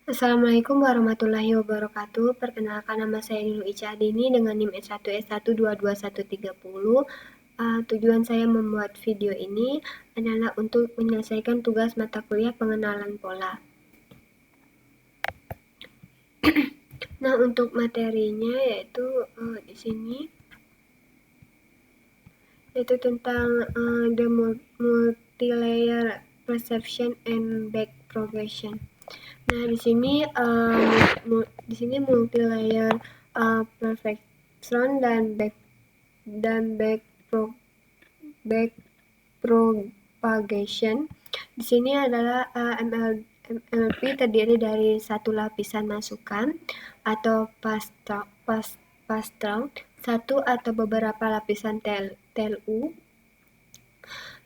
Assalamualaikum warahmatullahi wabarakatuh. Perkenalkan, nama saya Nilu Ica Adini dengan NIM S1S1221130. Tujuan saya membuat video ini adalah untuk menyelesaikan tugas mata kuliah pengenalan pola. Nah, untuk materinya yaitu di sini yaitu tentang the multi-layer perception and back propagation. Nah, di sini multi-layer perfection dan back propagation. Di sini adalah MLP terdiri dari satu lapisan masukan atau pastral, satu atau beberapa lapisan TLU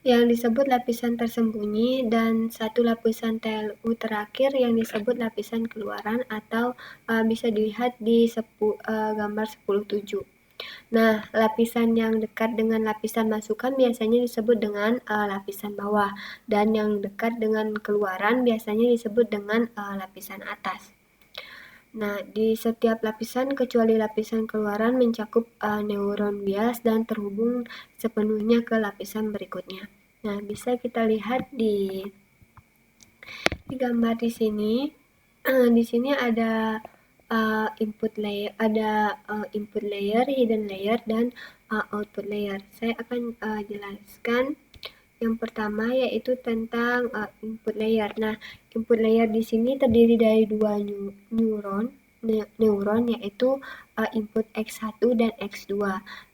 yang disebut lapisan tersembunyi, dan satu lapisan TLU terakhir yang disebut lapisan keluaran atau bisa dilihat di gambar 10.7. Nah, lapisan yang dekat dengan lapisan masukan biasanya disebut dengan lapisan bawah, dan yang dekat dengan keluaran biasanya disebut dengan lapisan atas. Nah, di setiap lapisan kecuali lapisan keluaran mencakup neuron bias dan terhubung sepenuhnya ke lapisan berikutnya. Nah, bisa kita lihat di gambar di sini. Di sini ada input layer, hidden layer, dan output layer. Saya akan jelaskan yang pertama, yaitu tentang input layer. Nah, input layer di sini terdiri dari dua neuron, yaitu input X1 dan X2.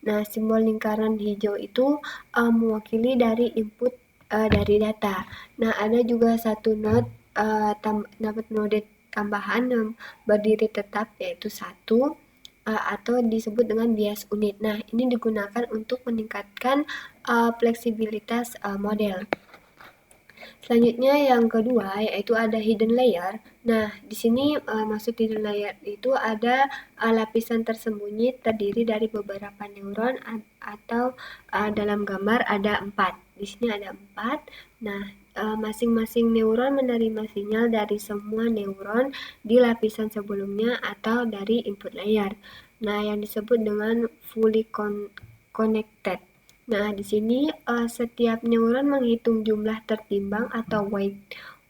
Nah, simbol lingkaran hijau itu mewakili dari input dari data. Nah, ada juga satu node tambahan yang berdiri tetap, yaitu 1, atau disebut dengan bias unit. Nah, ini digunakan untuk meningkatkan fleksibilitas model. Selanjutnya yang kedua, yaitu ada hidden layer. Nah, di sini maksud hidden layer itu ada lapisan tersembunyi terdiri dari beberapa neuron atau dalam gambar ada 4. Di sini ada 4. Nah, masing-masing neuron menerima sinyal dari semua neuron di lapisan sebelumnya atau dari input layer. Nah, yang disebut dengan fully connected. Nah, di sini setiap neuron menghitung jumlah tertimbang atau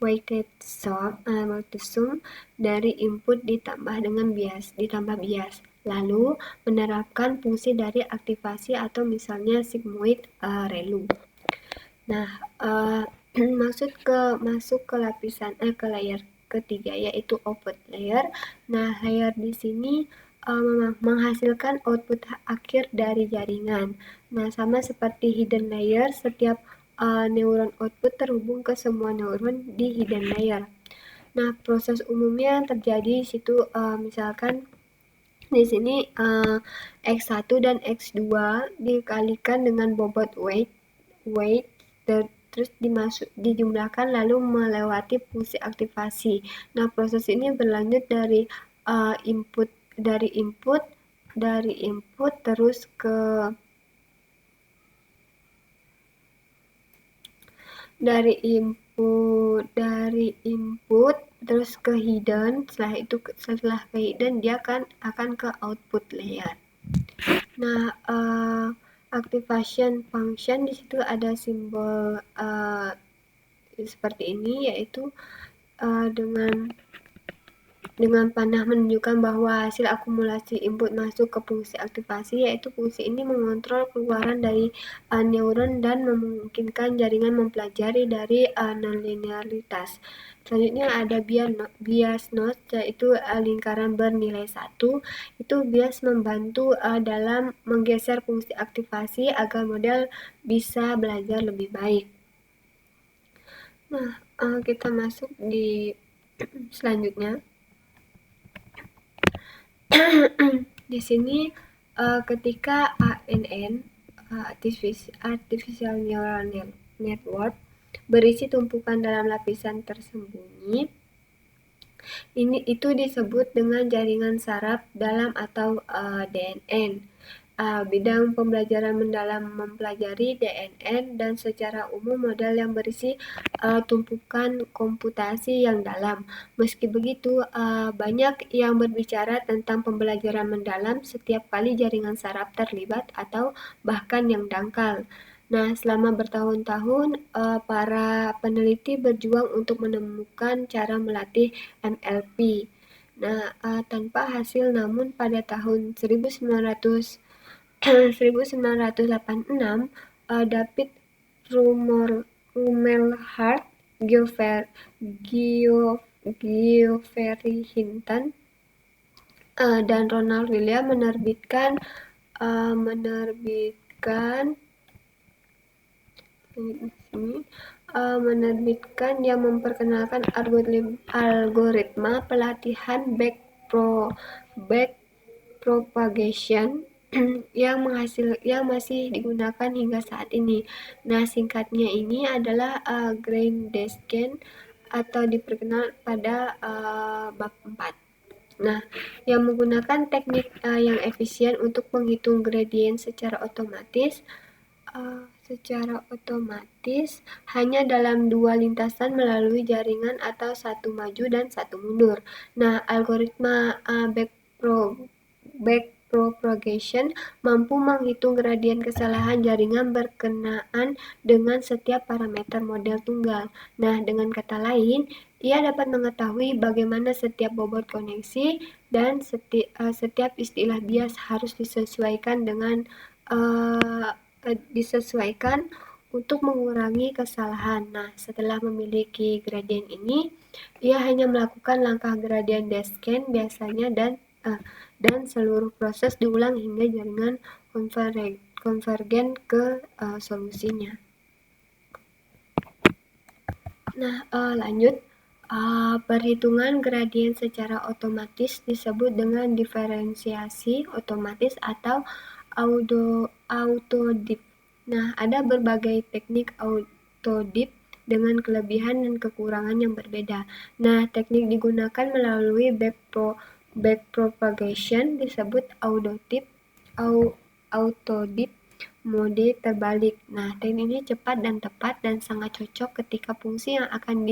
weighted sum dari input ditambah bias. Lalu menerapkan fungsi dari aktivasi atau misalnya sigmoid ReLU. Nah, masuk ke layer ketiga, yaitu output layer. Nah, layer di sini menghasilkan output akhir dari jaringan. Nah, sama seperti hidden layer, setiap neuron output terhubung ke semua neuron di hidden layer. Nah, proses umumnya yang terjadi di situ misalkan di sini X1 dan X2 dikalikan dengan bobot weight terus dijumlahkan lalu melewati fungsi aktivasi. Nah, proses ini berlanjut dari input terus ke terus ke hidden. Setelah ke hidden dia akan ke output layer. Nah, activation function di situ ada simbol seperti ini, yaitu dengan panah menunjukkan bahwa hasil akumulasi input masuk ke fungsi aktivasi, yaitu fungsi ini mengontrol keluaran dari neuron dan memungkinkan jaringan mempelajari dari nonlinearitas. Selanjutnya ada bias node, yaitu lingkaran bernilai 1. Itu bias membantu dalam menggeser fungsi aktivasi agar model bisa belajar lebih baik. Nah, kita masuk di selanjutnya. Di sini ketika ANN Artificial Neural Network berisi tumpukan dalam lapisan tersembunyi, itu disebut dengan jaringan saraf dalam atau DNN. Bidang pembelajaran mendalam mempelajari DNN dan secara umum model yang berisi tumpukan komputasi yang dalam. Meski begitu, banyak yang berbicara tentang pembelajaran mendalam setiap kali jaringan saraf terlibat atau bahkan yang dangkal. Nah, selama bertahun-tahun, para peneliti berjuang untuk menemukan cara melatih NLP. Nah, tanpa hasil, namun pada tahun 1986, David Rumelhart, Geoffrey Hinton, dan Ronald Williams menerbitkan yang memperkenalkan algoritma pelatihan backpropagation yang masih digunakan hingga saat ini. Nah, singkatnya ini adalah Grand Descent atau diperkenal pada bab 4. Nah, yang menggunakan teknik yang efisien untuk menghitung gradien secara otomatis hanya dalam dua lintasan melalui jaringan atau satu maju dan satu mundur. Nah, algoritma backpropagation mampu menghitung gradien kesalahan jaringan berkenaan dengan setiap parameter model tunggal. Nah, dengan kata lain, ia dapat mengetahui bagaimana setiap bobot koneksi dan setiap istilah bias harus disesuaikan untuk mengurangi kesalahan. Nah, setelah memiliki gradien ini, ia hanya melakukan langkah gradien descent biasanya dan seluruh proses diulang hingga jaringan konvergen ke solusinya. Nah, lanjut. Perhitungan gradien secara otomatis disebut dengan diferensiasi otomatis atau autodiff. Nah, ada berbagai teknik autodiff dengan kelebihan dan kekurangan yang berbeda. Nah, teknik digunakan melalui backpropagation disebut autodiff mode terbalik. Nah, teknik ini cepat dan tepat dan sangat cocok ketika fungsi yang akan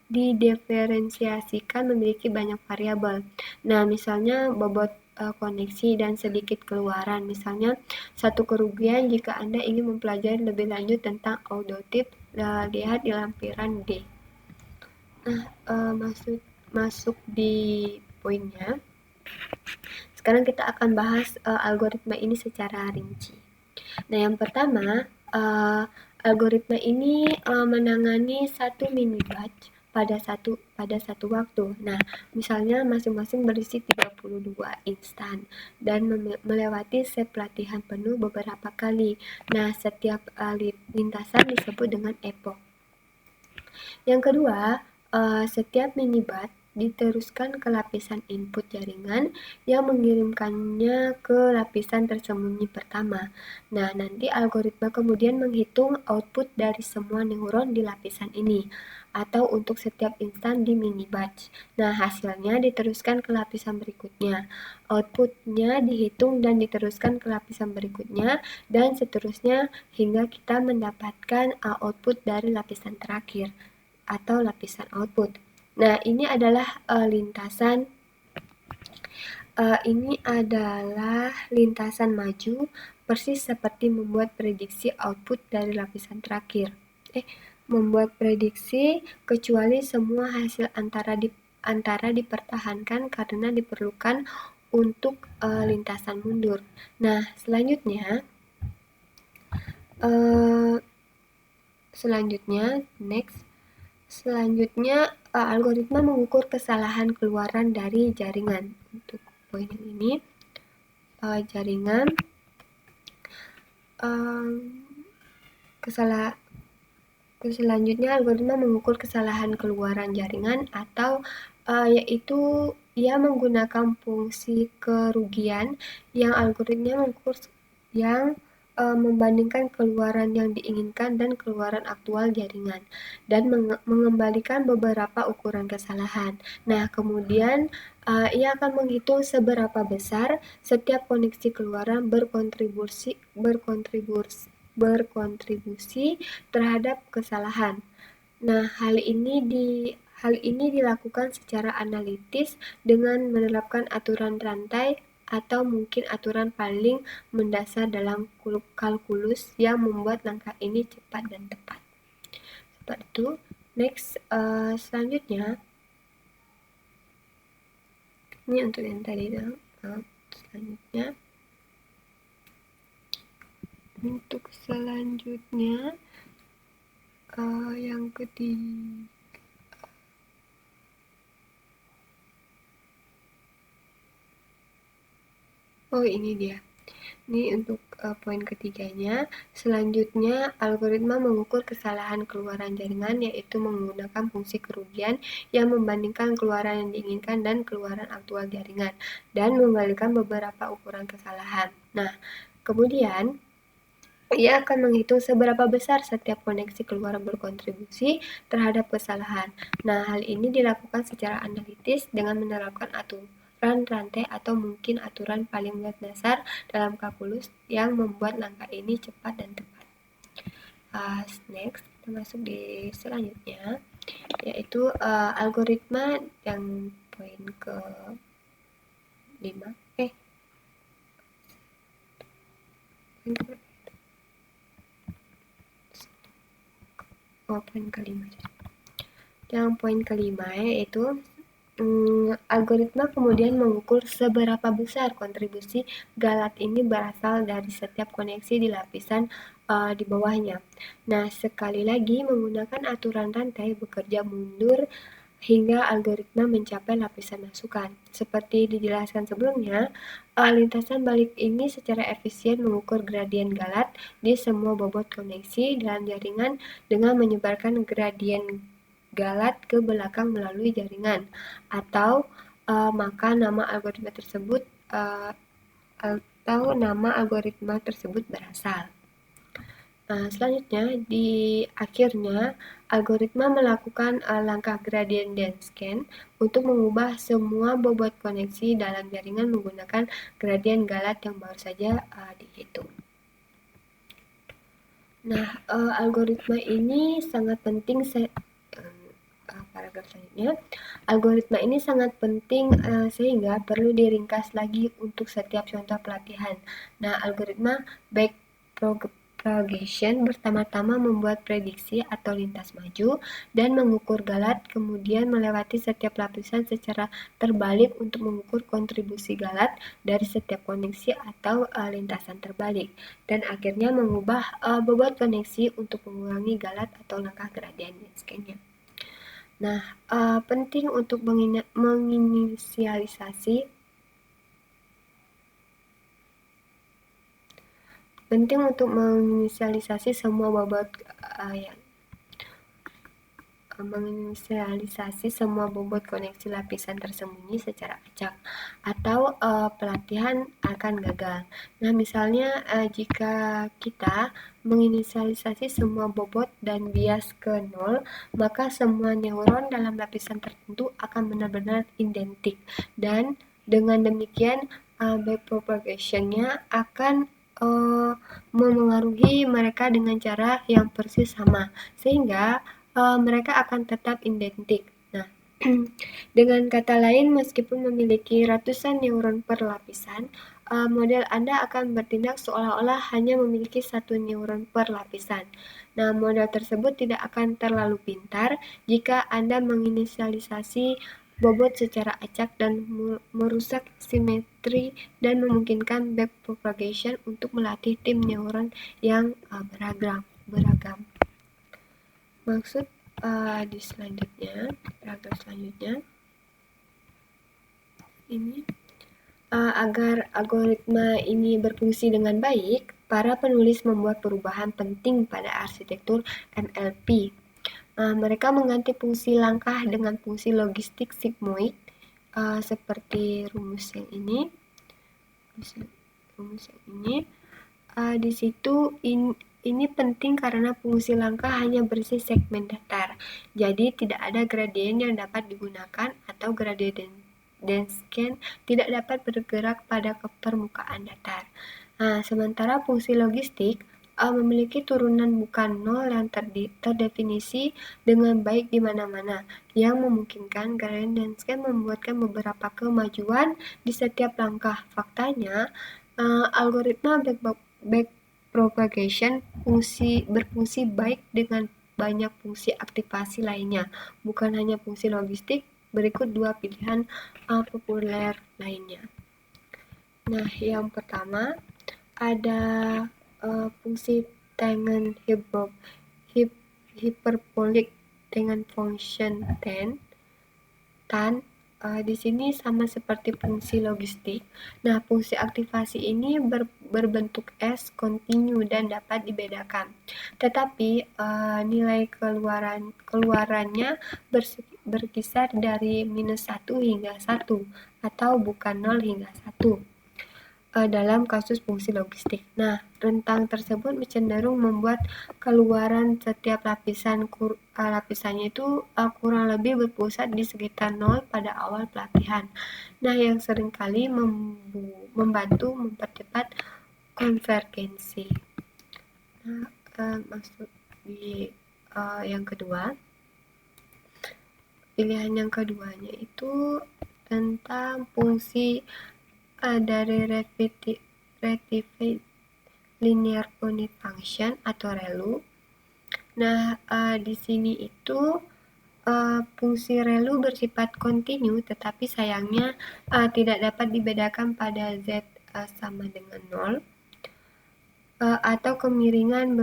didiferensiasikan memiliki banyak variabel. Nah, misalnya bobot koneksi dan sedikit keluaran. Misalnya, satu kerugian jika Anda ingin mempelajari lebih lanjut tentang autodiff, lihat di lampiran D. Nah, masuk di poinnya. Sekarang kita akan bahas algoritma ini secara rinci. Nah, yang pertama, algoritma ini menangani satu mini batch pada satu waktu. Nah, misalnya masing-masing berisi 32 instan dan melewati set pelatihan penuh beberapa kali. Nah, setiap lintasan disebut dengan epoch. Yang kedua, setiap mini batch diteruskan ke lapisan input jaringan yang mengirimkannya ke lapisan tersembunyi pertama. Nah, nanti algoritma kemudian menghitung output dari semua neuron di lapisan ini atau untuk setiap instan di mini batch. Nah, hasilnya diteruskan ke lapisan berikutnya. Outputnya dihitung dan diteruskan ke lapisan berikutnya dan seterusnya hingga kita mendapatkan output dari lapisan terakhir atau lapisan output. Nah, ini adalah lintasan maju persis seperti membuat prediksi output dari lapisan terakhir. Membuat prediksi kecuali semua hasil antara dipertahankan karena diperlukan untuk lintasan mundur. Nah, selanjutnya algoritma mengukur kesalahan keluaran dari jaringan. Untuk poin yang ini, jaringan selanjutnya algoritma mengukur kesalahan keluaran jaringan atau yaitu ia menggunakan fungsi kerugian yang algoritma mengukur membandingkan keluaran yang diinginkan dan keluaran aktual jaringan, dan mengembalikan beberapa ukuran kesalahan. Nah, kemudian ia akan menghitung seberapa besar setiap koneksi keluaran berkontribusi terhadap kesalahan. Nah, hal ini dilakukan secara analitis dengan menerapkan aturan rantai atau mungkin aturan paling mendasar dalam kalkulus yang membuat langkah ini cepat dan tepat. Seperti itu. Next, selanjutnya ini untuk yang tadi selanjutnya. Untuk selanjutnya yang ketiga. Oh, ini dia. Ini untuk poin ketiganya. Selanjutnya, algoritma mengukur kesalahan keluaran jaringan, yaitu menggunakan fungsi kerugian yang membandingkan keluaran yang diinginkan dan keluaran aktual jaringan, dan mengembalikan beberapa ukuran kesalahan. Nah, kemudian ia akan menghitung seberapa besar setiap koneksi keluaran berkontribusi terhadap kesalahan. Nah, hal ini dilakukan secara analitis dengan menerapkan aturan rantai atau mungkin aturan paling mendasar dalam kalkulus yang membuat langkah ini cepat dan tepat. Next, kita masuk di selanjutnya, yaitu algoritma yang poin ke 5. Poin kelima. Yang poin kelima yaitu algoritma kemudian mengukur seberapa besar kontribusi galat ini berasal dari setiap koneksi di lapisan di bawahnya. Nah, sekali lagi menggunakan aturan rantai bekerja mundur hingga algoritma mencapai lapisan masukan. Seperti dijelaskan sebelumnya, lintasan balik ini secara efisien mengukur gradien galat di semua bobot koneksi dalam jaringan dengan menyebarkan gradien galat ke belakang melalui jaringan, atau maka nama algoritma tersebut berasal. Selanjutnya, di akhirnya, algoritma melakukan langkah gradient descent untuk mengubah semua bobot koneksi dalam jaringan menggunakan gradien galat yang baru saja dihitung. Nah, algoritma ini sangat penting. Paragraf selanjutnya, algoritma ini sangat penting sehingga perlu diringkas lagi untuk setiap contoh pelatihan. Nah, algoritma backpropagation pertama-tama membuat prediksi atau lintas maju dan mengukur galat, kemudian melewati setiap lapisan secara terbalik untuk mengukur kontribusi galat dari setiap koneksi atau lintasan terbalik, dan akhirnya mengubah bobot koneksi untuk mengurangi galat atau langkah gradien descent-nya. Nah, penting untuk menginisialisasi semua bobot koneksi lapisan tersembunyi secara acak, atau pelatihan akan gagal. Nah, misalnya jika kita menginisialisasi semua bobot dan bias ke 0, maka semua neuron dalam lapisan tertentu akan benar-benar identik, dan dengan demikian backpropagation-nya akan memengaruhi mereka dengan cara yang persis sama, sehingga mereka akan tetap identik. Nah, dengan kata lain, meskipun memiliki ratusan neuron per lapisan, model Anda akan bertindak seolah-olah hanya memiliki satu neuron per lapisan. Nah, model tersebut tidak akan terlalu pintar jika Anda menginisialisasi bobot secara acak dan merusak simetri dan memungkinkan backpropagation untuk melatih tim neuron yang beragam. Maksud di selanjutnya, paragraf selanjutnya, ini agar algoritma ini berfungsi dengan baik, para penulis membuat perubahan penting pada arsitektur NLP. Mereka mengganti fungsi langkah dengan fungsi logistik sigmoid seperti rumus yang ini. Di situ ini penting karena fungsi langkah hanya berisi segmen datar, jadi tidak ada gradien yang dapat digunakan atau gradien descent tidak dapat bergerak pada permukaan datar. Sementara fungsi logistik memiliki turunan bukan nol yang terdefinisi dengan baik di mana-mana, yang memungkinkan gradien descent membuatkan beberapa kemajuan di setiap langkah. Faktanya, algoritma backpropagation berfungsi baik dengan banyak fungsi aktivasi lainnya, bukan hanya fungsi logistik. Berikut dua pilihan populer lainnya. Nah, yang pertama ada fungsi tangen hiperbolik dengan function tan. Di sini sama seperti fungsi logistik. Nah, fungsi aktivasi ini berbentuk S kontinu dan dapat dibedakan. Tetapi nilai keluarannya berkisar dari -1 hingga 1 atau bukan 0 hingga 1 dalam kasus fungsi logistik. Nah, rentang tersebut cenderung membuat keluaran setiap lapisannya itu kurang lebih berpusat di sekitar 0 pada awal pelatihan. Nah, yang seringkali membantu mempercepat konvergensi. Nah, masuk di yang kedua. Pilihan yang keduanya itu tentang fungsi dari rectified linear unit function atau ReLU. Nah, di sini itu fungsi ReLU bersifat kontinu, tetapi sayangnya tidak dapat dibedakan pada Z sama dengan 0, atau kemiringan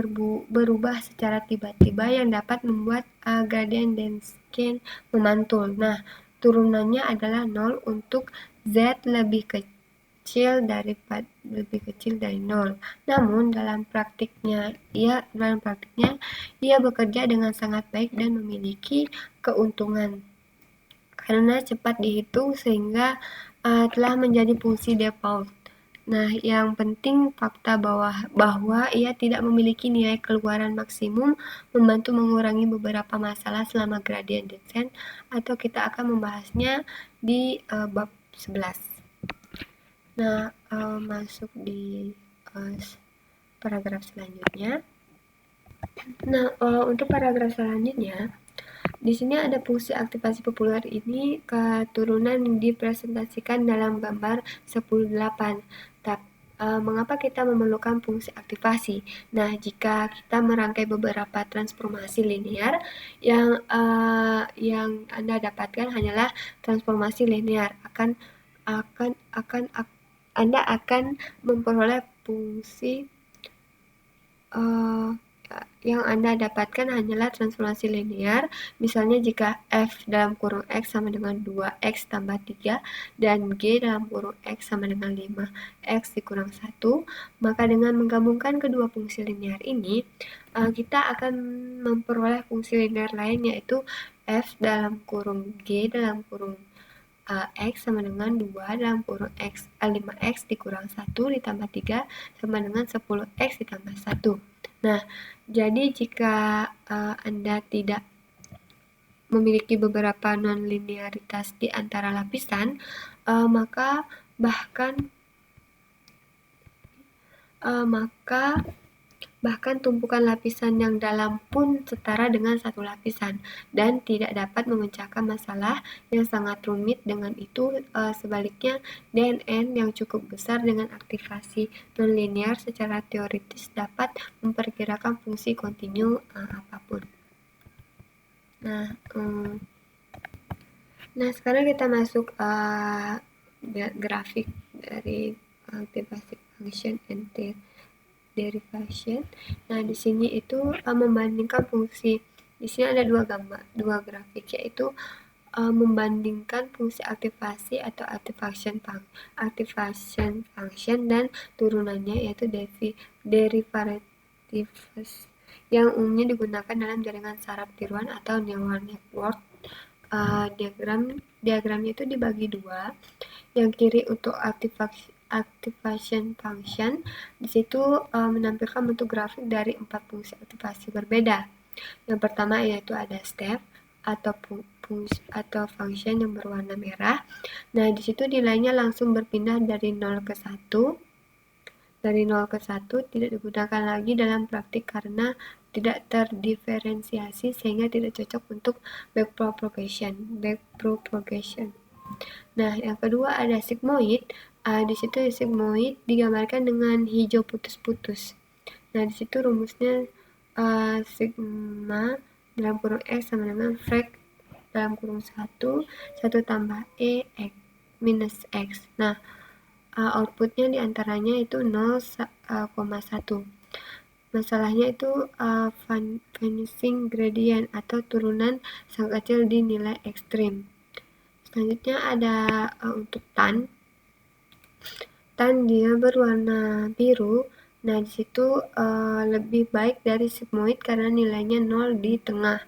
berubah secara tiba-tiba yang dapat membuat gradien descent memantul. Nah, turunannya adalah 0 untuk Z lebih kecil dari 0. Namun dalam praktiknya ia bekerja dengan sangat baik dan memiliki keuntungan karena cepat dihitung sehingga telah menjadi fungsi default. Nah, yang penting fakta bahwa ia tidak memiliki nilai keluaran maksimum membantu mengurangi beberapa masalah selama gradien descent, atau kita akan membahasnya di bab 11. Nah, masuk di paragraf selanjutnya. Nah, untuk paragraf selanjutnya, di sini ada fungsi aktivasi populer ini keturunan dipresentasikan dalam gambar 10.8. Mengapa kita memerlukan fungsi aktivasi? Nah, jika kita merangkai beberapa transformasi linear, yang Anda dapatkan hanyalah transformasi linear, Anda akan memperoleh fungsi yang Anda dapatkan hanyalah transformasi linear. Misalnya jika f dalam kurung x sama dengan 2x tambah 3 dan g dalam kurung x sama dengan 5x dikurang 1, maka dengan menggabungkan kedua fungsi linear ini, kita akan memperoleh fungsi linear lain, yaitu f dalam kurung g dalam kurung x sama dengan 2 dalam kurung 5x dikurang 1 ditambah 3 sama dengan 10x ditambah 1. Nah, jadi jika Anda tidak memiliki beberapa non-linearitas di antara lapisan, maka bahkan tumpukan lapisan yang dalam pun setara dengan satu lapisan dan tidak dapat memecahkan masalah yang sangat rumit. Dengan itu, sebaliknya, DNN yang cukup besar dengan aktivasi nonlinear secara teoritis dapat memperkirakan fungsi kontinu apapun. Nah, sekarang kita masuk grafik dari aktivasi function and derivation. Nah, di sini itu membandingkan fungsi. Di sini ada dua grafik, yaitu membandingkan fungsi aktivasi atau activation function dan turunannya, yaitu derivatives, yang umumnya digunakan dalam jaringan saraf tiruan atau neural network. Diagramnya itu dibagi dua. Yang kiri untuk activation function. Di situ menampilkan bentuk grafik dari 4 fungsi aktivasi berbeda. Yang pertama yaitu ada step atau function yang berwarna merah. Nah, di situ nilainya langsung berpindah dari 0 ke 1. Dari 0 ke 1 tidak digunakan lagi dalam praktik karena tidak terdiferensiasi sehingga tidak cocok untuk backpropagation. Nah, yang kedua ada sigmoid. Di situ sigmoid digambarkan dengan hijau putus-putus. Nah, di situ rumusnya sigma dalam kurung x sama dengan frac dalam kurung 1 tambah e x minus x. Nah, outputnya diantaranya itu 0,1. Masalahnya itu vanishing gradient atau turunan sangat kecil di nilai ekstrim. Selanjutnya ada untuk tan dia berwarna biru. Nah, di situ lebih baik dari sigmoid karena nilainya 0 di tengah.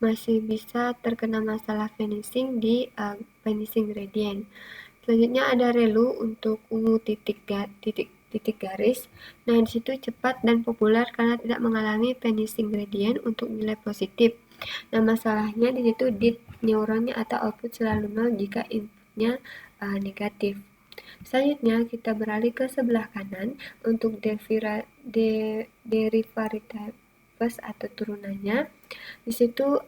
Masih bisa terkena masalah vanishing di vanishing gradient. Selanjutnya ada relu untuk ungu titik garis. Nah, di situ cepat dan populer karena tidak mengalami vanishing gradient untuk nilai positif. Nah, masalahnya di situ dit neuronnya atau output selalu 0 jika inputnya negatif. Selanjutnya kita beralih ke sebelah kanan untuk derivatives atau turunannya. Di situ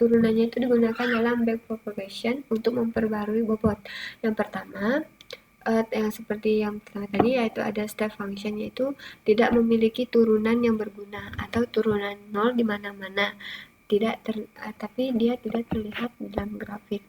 turunannya itu digunakan dalam backpropagation untuk memperbarui bobot. Yang pertama, yang seperti yang pertama tadi yaitu ada step function, yaitu tidak memiliki turunan yang berguna atau turunan 0 di mana-mana. Tapi dia tidak terlihat dalam grafik.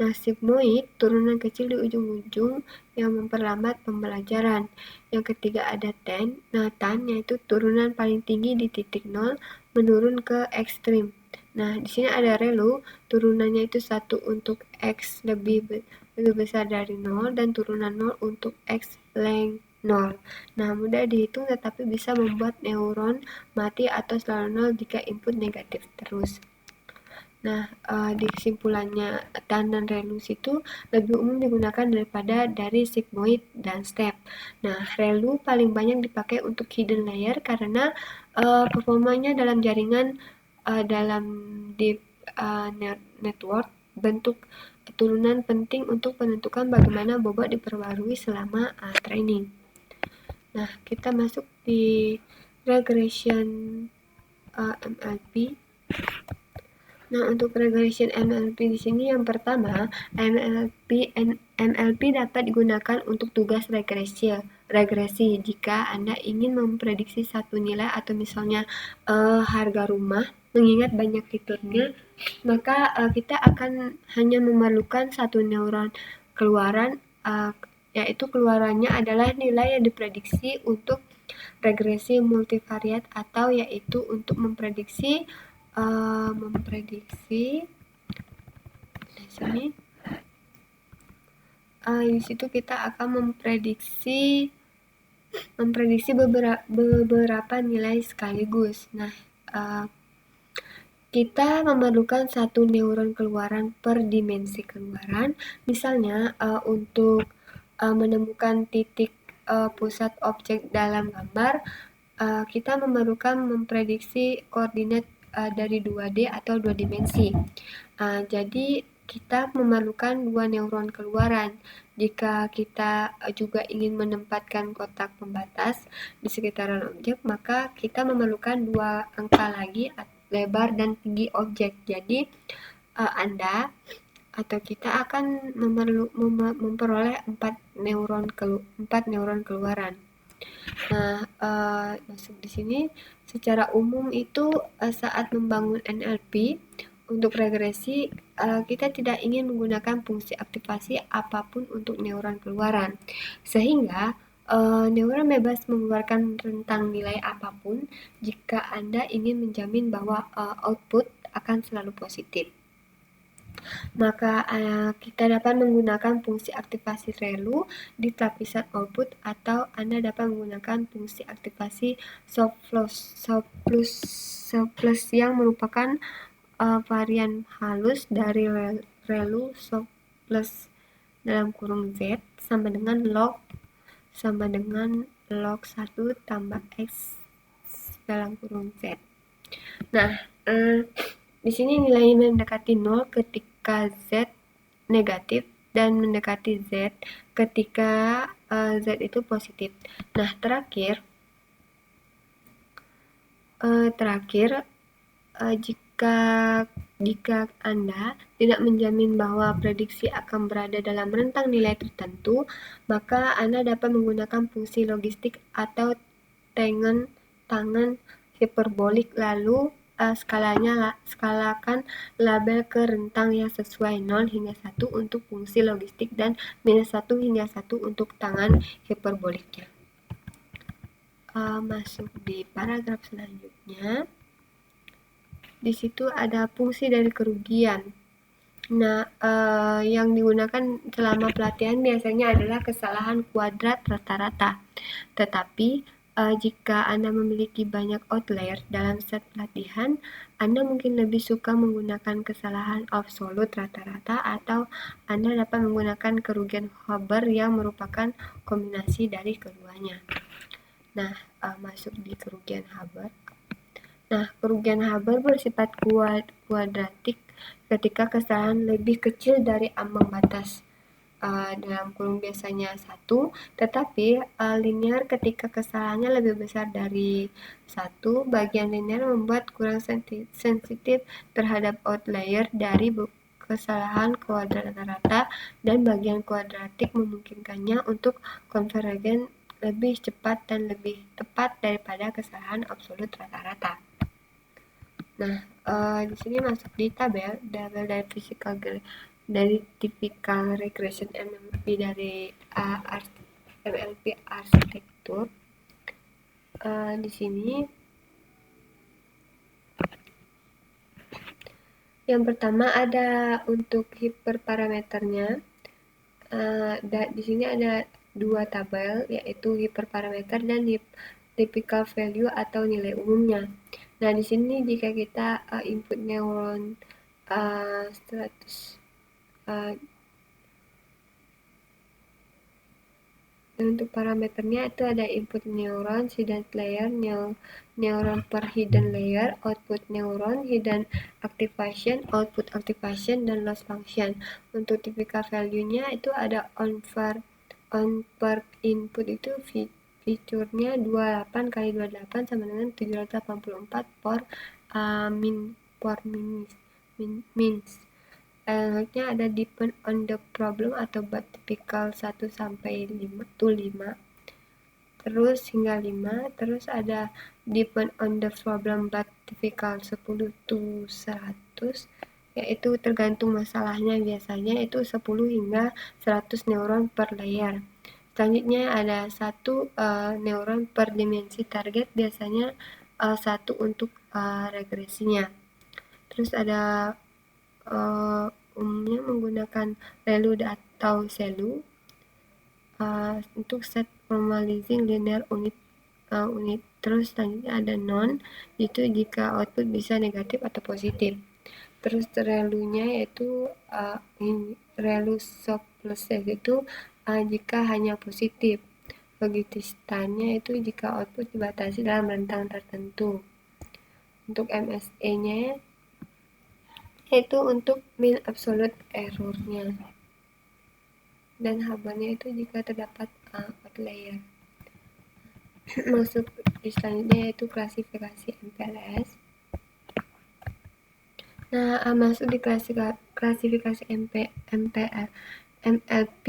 Nah, sigmoid turunan kecil di ujung-ujung yang memperlambat pembelajaran. Yang ketiga ada tan. Nah, tan yaitu turunan paling tinggi di titik 0 menurun ke ekstrim. Nah, di sini ada relu, turunannya itu 1 untuk x lebih besar dari 0 dan turunan 0 untuk x length 0. Nah, mudah dihitung tetapi bisa membuat neuron mati atau selalu 0 jika input negatif terus. Nah, di kesimpulannya tan dan relus itu lebih umum digunakan daripada dari sigmoid dan step. Nah, relu paling banyak dipakai untuk hidden layer karena performanya dalam jaringan dalam deep network bentuk turunan penting untuk menentukan bagaimana bobot diperbarui selama training. Nah, kita masuk di regression MLP. Nah, untuk regression MLP di sini yang pertama, MLP dapat digunakan untuk tugas regresi jika Anda ingin memprediksi satu nilai atau misalnya harga rumah, mengingat banyak fiturnya, maka kita akan hanya memerlukan satu neuron keluaran, yaitu keluarannya adalah nilai yang diprediksi untuk regresi multivariat atau yaitu untuk memprediksi di situ kita akan memprediksi beberapa nilai sekaligus. Nah, kita memerlukan satu neuron keluaran per dimensi keluaran. Misalnya untuk menemukan titik pusat objek dalam gambar, kita memerlukan memprediksi koordinat dari 2D atau 2 dimensi. Jadi kita memerlukan 2 neuron keluaran. Jika kita juga ingin menempatkan kotak pembatas di sekitaran objek, maka kita memerlukan 2 angka lagi, lebar dan tinggi objek. Jadi Anda atau kita akan memperoleh 4 neuron keluaran. Nah, masuk di sini secara umum itu saat membangun NLP untuk regresi kita tidak ingin menggunakan fungsi aktivasi apapun untuk neuron keluaran, sehingga neuron bebas mengeluarkan rentang nilai apapun jika Anda ingin menjamin bahwa output akan selalu positif. Maka kita dapat menggunakan fungsi aktivasi relu di lapisan output atau Anda dapat menggunakan fungsi aktivasi surplus yang merupakan varian halus dari relu surplus dalam kurung Z sama dengan log 1 tambah X dalam kurung Z. Nah, di sini nilainya mendekati 0 ketika Z negatif dan mendekati Z ketika Z itu positif. Nah, terakhir jika Anda tidak menjamin bahwa prediksi akan berada dalam rentang nilai tertentu, maka Anda dapat menggunakan fungsi logistik atau tangan hiperbolik, lalu skalakan label ke rentang yang sesuai 0 hingga 1 untuk fungsi logistik dan minus 1 hingga 1 untuk tangan hiperboliknya. Masuk di paragraf selanjutnya. Di situ ada fungsi dari kerugian. Nah, yang digunakan selama pelatihan biasanya adalah kesalahan kuadrat rata-rata. Tetapi, jika Anda memiliki banyak outlier dalam set pelatihan, Anda mungkin lebih suka menggunakan kesalahan absolut rata-rata atau Anda dapat menggunakan kerugian Haber yang merupakan kombinasi dari keduanya. Nah, masuk di kerugian Haber. Nah, kerugian Haber bersifat kuadratik ketika kesalahan lebih kecil dari ambang batas, dalam kurung biasanya 1, tetapi linear ketika kesalahannya lebih besar dari 1. Bagian linear membuat kurang sensitif terhadap outlier dari kesalahan kuadrat rata, dan bagian kuadratik memungkinkannya untuk konvergen lebih cepat dan lebih tepat daripada kesalahan absolut rata-rata. Nah, di sini masuk di tabel dari typical regression MLP dari MLP arsitektur. Di sini yang pertama ada untuk hiperparameternya. Di sini ada 2 tabel, yaitu hiperparameter dan typical value atau nilai umumnya. Nah, di sini jika kita input neuron 100 untuk parameternya itu ada input neuron, hidden layer, neuron per hidden layer, output neuron, hidden activation, output activation, dan loss function. Untuk typical value-nya itu ada on per input itu fiturnya 28 kali 28 sama dengan 784 per means. Selanjutnya ada depend on the problem atau but typical 1 sampai 5 to 5. Terus hingga 5. Terus ada depend on the problem but typical 10 to 100, yaitu tergantung masalahnya, biasanya itu 10 hingga 100 neuron per layer. Selanjutnya ada 1 neuron per dimensi target, biasanya 1 untuk regresinya. Terus ada umumnya menggunakan ReLU atau SeLU untuk set normalizing linear unit. Terus selanjutnya ada non, itu jika output bisa negatif atau positif. Terus ReLU-nya yaitu ReLU soft plus itu jika hanya positif. Logicitannya itu jika output dibatasi dalam rentang tertentu. Untuk MSE-nya itu untuk mean absolute error-nya, dan Habernya itu jika terdapat outlier. Masuk di selanjutnya yaitu klasifikasi MPLS. Nah, masuk di klasifikasi MLP.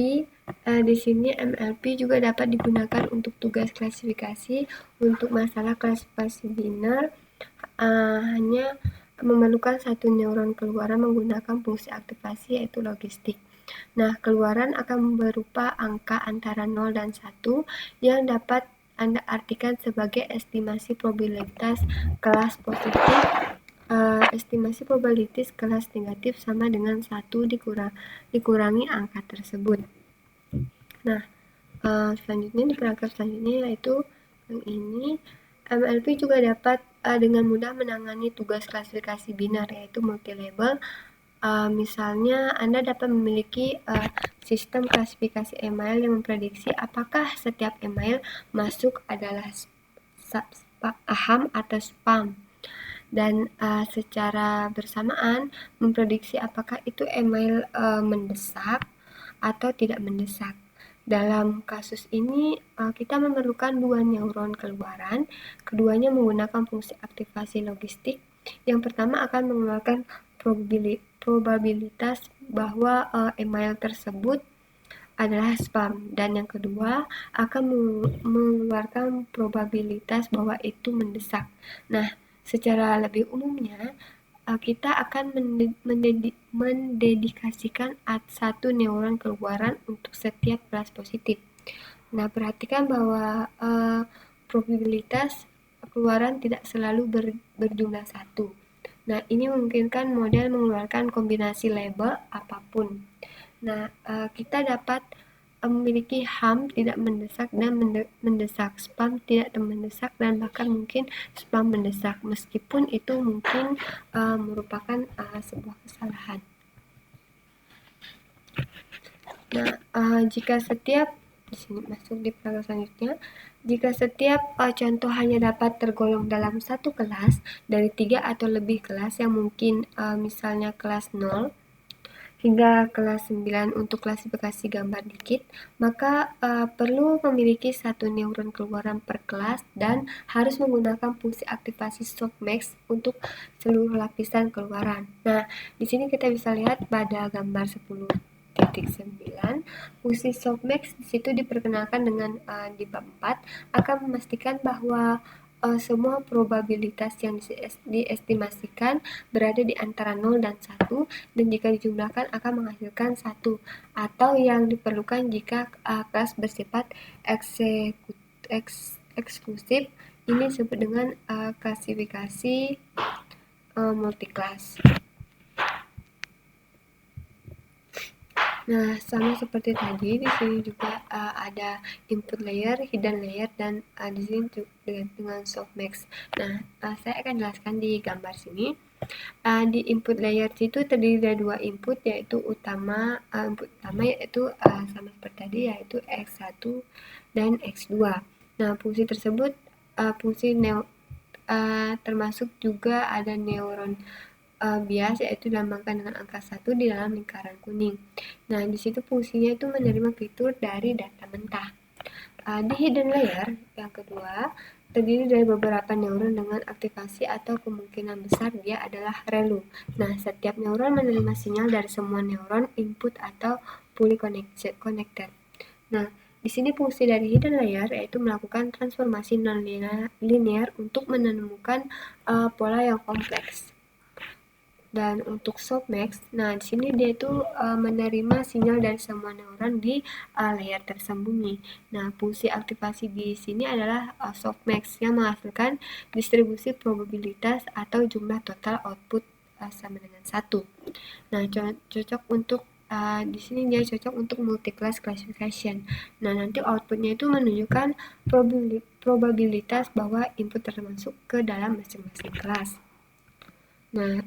Di sini MLP juga dapat digunakan untuk tugas klasifikasi. Untuk masalah klasifikasi biner hanya memerlukan 1 neuron keluaran menggunakan fungsi aktivasi yaitu logistik. Nah, keluaran akan berupa angka antara 0 dan 1 yang dapat Anda artikan sebagai estimasi probabilitas kelas positif. Estimasi probabilitas kelas negatif sama dengan 1 dikurangi angka tersebut. Nah, selanjutnya di paragraf selanjutnya yaitu yang ini, MLP juga dapat dengan mudah menangani tugas klasifikasi biner yaitu multilabel Misalnya Anda dapat memiliki sistem klasifikasi email yang memprediksi apakah setiap email masuk adalah spam atau spam, dan secara bersamaan memprediksi apakah itu email mendesak atau tidak mendesak. Dalam kasus ini kita memerlukan dua neuron keluaran, keduanya menggunakan fungsi aktivasi logistik. Yang pertama akan mengeluarkan probabilitas bahwa email tersebut adalah spam, dan yang kedua akan mengeluarkan probabilitas bahwa itu mendesak. Nah, secara lebih umumnya kita akan mendedikasikan satu neuron keluaran untuk setiap balas positif. Nah, perhatikan bahwa probabilitas keluaran tidak selalu berjumlah satu. Nah, ini memungkinkan model mengeluarkan kombinasi label apapun. Nah, kita dapat memiliki HAM tidak mendesak dan mendesak, spam tidak mendesak, dan bahkan mungkin spam mendesak, meskipun itu mungkin merupakan sebuah kesalahan. Nah, jika setiap di sini masuk di paragraf selanjutnya, jika setiap contoh hanya dapat tergolong dalam satu kelas dari 3 atau lebih kelas yang mungkin, misalnya kelas 0 hingga kelas 9 untuk klasifikasi gambar dikit, maka perlu memiliki satu neuron keluaran per kelas dan harus menggunakan fungsi aktivasi softmax untuk seluruh lapisan keluaran. Nah, di sini kita bisa lihat pada gambar 10.9, fungsi softmax di situ diperkenalkan dengan di bab 4 akan memastikan bahwa semua probabilitas yang diestimasikan berada di antara 0 dan 1, dan jika dijumlahkan akan menghasilkan 1, atau yang diperlukan jika kelas bersifat eksklusif. Ini disebut dengan klasifikasi multiclass. Nah, sama seperti tadi, di sini juga ada input layer, hidden layer, dan di sini dengan softmax. Nah, saya akan jelaskan di gambar sini. Di input layer itu terdiri dari dua input, yaitu utama yaitu sama seperti tadi, yaitu X1 dan X2. Nah, fungsi tersebut termasuk juga ada neuron bias, yaitu dilambangkan dengan angka 1 di dalam lingkaran kuning. Nah, di situ fungsinya itu menerima fitur dari data mentah. Di hidden layer yang kedua terdiri dari beberapa neuron dengan aktivasi atau kemungkinan besar dia adalah ReLU. Nah, setiap neuron menerima sinyal dari semua neuron input atau fully connected. Nah, di sini fungsi dari hidden layer yaitu melakukan transformasi non-linear untuk menemukan pola yang kompleks. Dan untuk softmax, nah di sini dia itu menerima sinyal dari semua neuron di layer tersembunyi. Nah, fungsi aktivasi di sini adalah softmax yang menghasilkan distribusi probabilitas atau jumlah total output sama dengan 1. Nah, cocok untuk di sini dia cocok untuk multi-class classification. Nah, nanti outputnya itu menunjukkan probabilitas bahwa input termasuk ke dalam masing-masing kelas. Nah,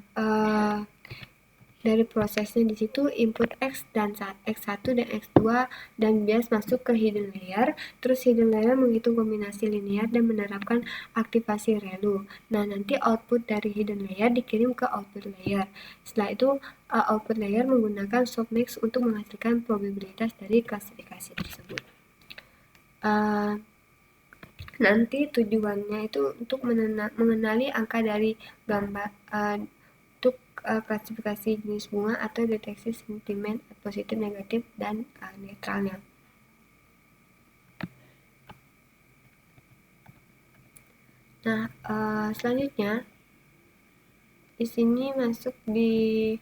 dari prosesnya di situ input X dan X1 dan X2 dan bias masuk ke hidden layer, terus hidden layer menghitung kombinasi linear dan menerapkan aktivasi ReLU. Nah, nanti output dari hidden layer dikirim ke output layer. Setelah itu output layer menggunakan softmax untuk menghasilkan probabilitas dari klasifikasi tersebut. Nanti tujuannya itu untuk mengenali angka dari gambar untuk klasifikasi jenis bunga atau deteksi sentimen positif, negatif, dan netralnya. Nah, selanjutnya di sini masuk di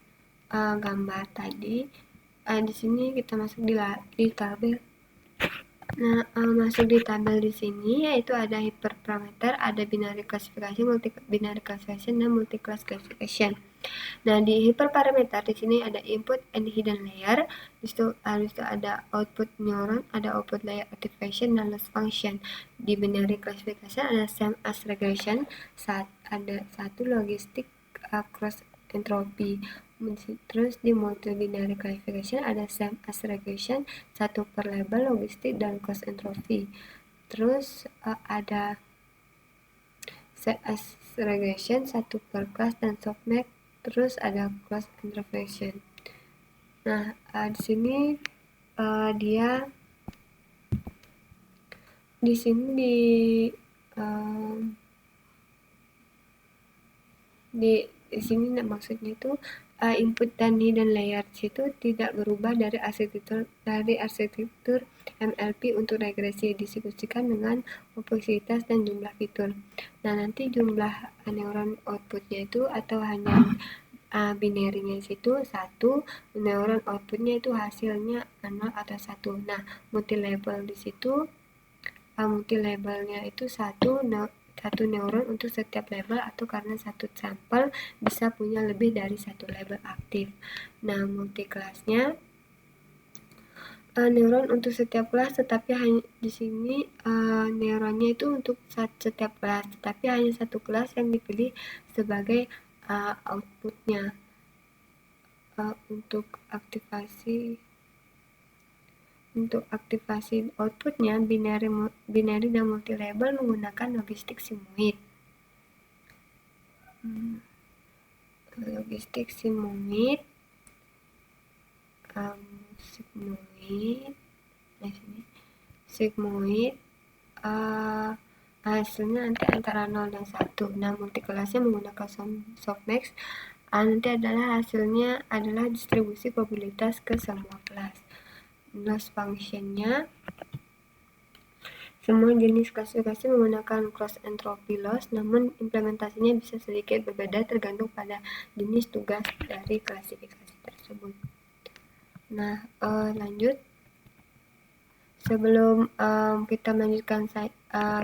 gambar tadi. Di sini kita masuk di tabel. Nah, masuk di tabel di sini yaitu ada hyperparameter, ada binary classification, multi-binary classification, dan multi-class classification. Nah, di hyperparameter di sini ada input and hidden layer. Di situ ada output neuron, ada output layer activation, dan loss function. Di binary classification ada same as regression, ada satu logistic cross entropy Terus di multi-binary classification ada same as regression, satu per label, logistik, dan cost entropy. Terus ada same as regression, satu per class dan softmax. Terus ada cross intervention. Nah, di sini dia di sini di sini maksudnya itu input dan hidden layers itu tidak berubah dari arsitektur MLP untuk regresi, distribusikan dengan kompleksitas dan jumlah fitur. Nah, nanti jumlah neuron outputnya itu atau hanya binarinya situ 1, neuron outputnya itu hasilnya 0 atau 1. Nah, multi label di situ multi labelnya itu satu neuron untuk setiap label atau karena satu sampel bisa punya lebih dari satu label aktif. Nah, multi kelasnya neuron untuk setiap kelas, tetapi hanya di sini neuronnya itu untuk setiap kelas, tetapi hanya satu kelas yang dipilih sebagai outputnya. Untuk aktivasi outputnya, binary dan multi-label menggunakan logistik sigmoid. Logistik sigmoid, hasilnya nanti antara 0 dan 1. Nah, multikelasnya menggunakan softmax. Nanti hasilnya adalah distribusi probabilitas ke semua kelas. Loss functionnya, semua jenis klasifikasi menggunakan cross entropy loss, namun implementasinya bisa sedikit berbeda tergantung pada jenis tugas dari klasifikasi tersebut. Nah, lanjut. Sebelum kita melanjutkan,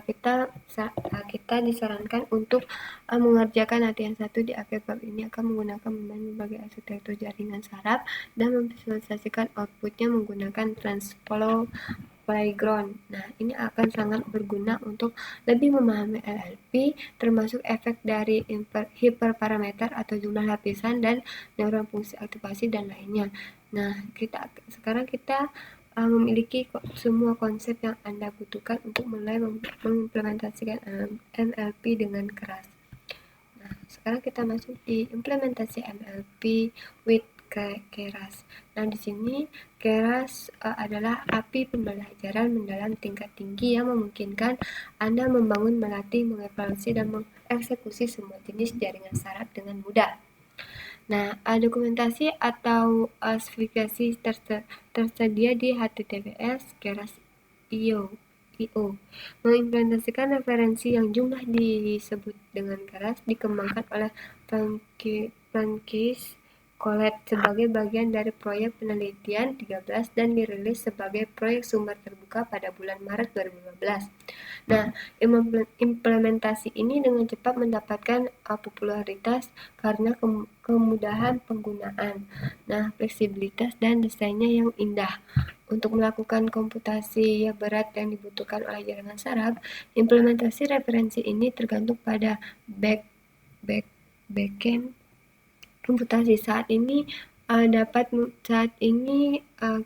kita disarankan untuk mengerjakan latihan 1 di akhir bab ini akan menggunakan berbagai arsitektur jaringan saraf dan memvisualisasikan outputnya menggunakan TransFlow Playground. Nah, ini akan sangat berguna untuk lebih memahami LLP, termasuk efek dari hiperparameter atau jumlah lapisan dan neuron fungsi aktivasi dan lainnya. Nah, sekarang kita memiliki semua konsep yang Anda butuhkan untuk mulai mengimplementasikan MLP dengan keras. Nah, sekarang kita masuk di implementasi MLP with Keras. Nah, di sini Keras adalah API pembelajaran mendalam tingkat tinggi yang memungkinkan Anda membangun, melatih, mengevaluasi, dan mengeksekusi semua jenis jaringan saraf dengan mudah. Nah, dokumentasi atau spesifikasi tersedia di https://keras.io. Mengimplementasikan referensi yang jumlah disebut dengan keras dikembangkan oleh Francis Collett sebagai bagian dari proyek penelitian 13 dan dirilis sebagai proyek sumber terbuka pada bulan Maret 2015. Nah, implementasi ini dengan cepat mendapatkan popularitas karena kemudahan penggunaan, nah fleksibilitas dan desainnya yang indah. Untuk melakukan komputasi yang berat yang dibutuhkan oleh jaringan saraf, implementasi referensi ini tergantung pada backend komputasi. Saat ini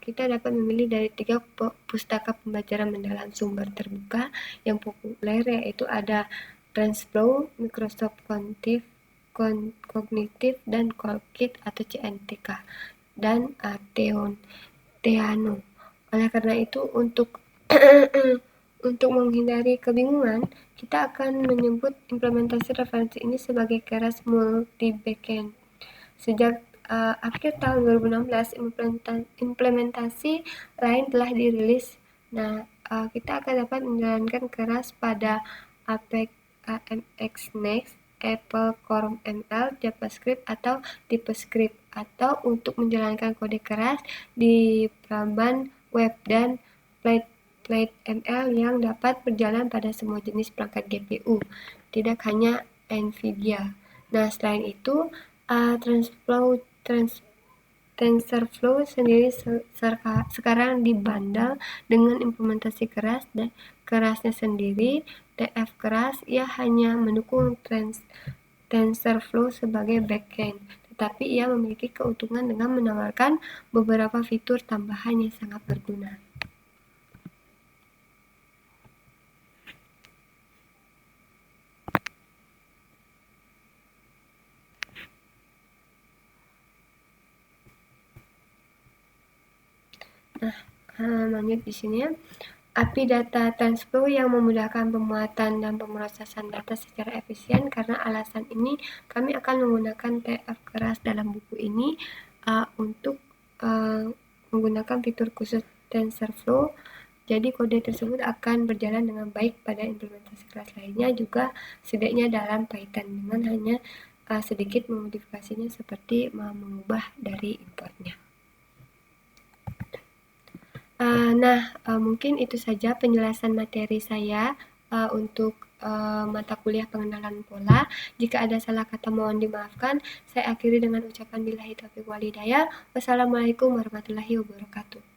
kita dapat memilih dari 3 pustaka pembelajaran mendalam sumber terbuka yang populer, yaitu ada TransFlow, Microsoft Cognitive, dan CoolKit atau CNTK, dan Theano. Oleh karena itu, untuk menghindari kebingungan, kita akan menyebut implementasi referensi ini sebagai Keras multi-backend. Sejak akhir tahun 2016, implementasi lain telah dirilis. Nah, kita akan dapat menjalankan Keras pada Apex MX Apple Core ML, JavaScript, atau TypeScript, atau untuk menjalankan kode keras di peramban web dan PlayML yang dapat berjalan pada semua jenis perangkat GPU, tidak hanya NVIDIA. Nah, selain itu, TensorFlow sendiri sekarang dibundle dengan implementasi keras dan kerasnya sendiri, TF Keras. Ia hanya mendukung TensorFlow sebagai backend, tetapi ia memiliki keuntungan dengan menawarkan beberapa fitur tambahan yang sangat berguna. Lanjut di sini ya. API Data Transflow yang memudahkan pemuatan dan pemrosesan data secara efisien. Karena alasan ini, kami akan menggunakan TF keras dalam buku ini untuk menggunakan fitur khusus TensorFlow. Jadi kode tersebut akan berjalan dengan baik pada implementasi kelas lainnya, juga setidaknya dalam Python, dengan hanya sedikit memodifikasinya seperti mengubah dari importnya. Mungkin itu saja penjelasan materi saya untuk mata kuliah pengenalan pola. Jika ada salah kata mohon dimaafkan. Saya akhiri dengan ucapan billahi taufiq wal hidayah. Wassalamualaikum warahmatullahi wabarakatuh.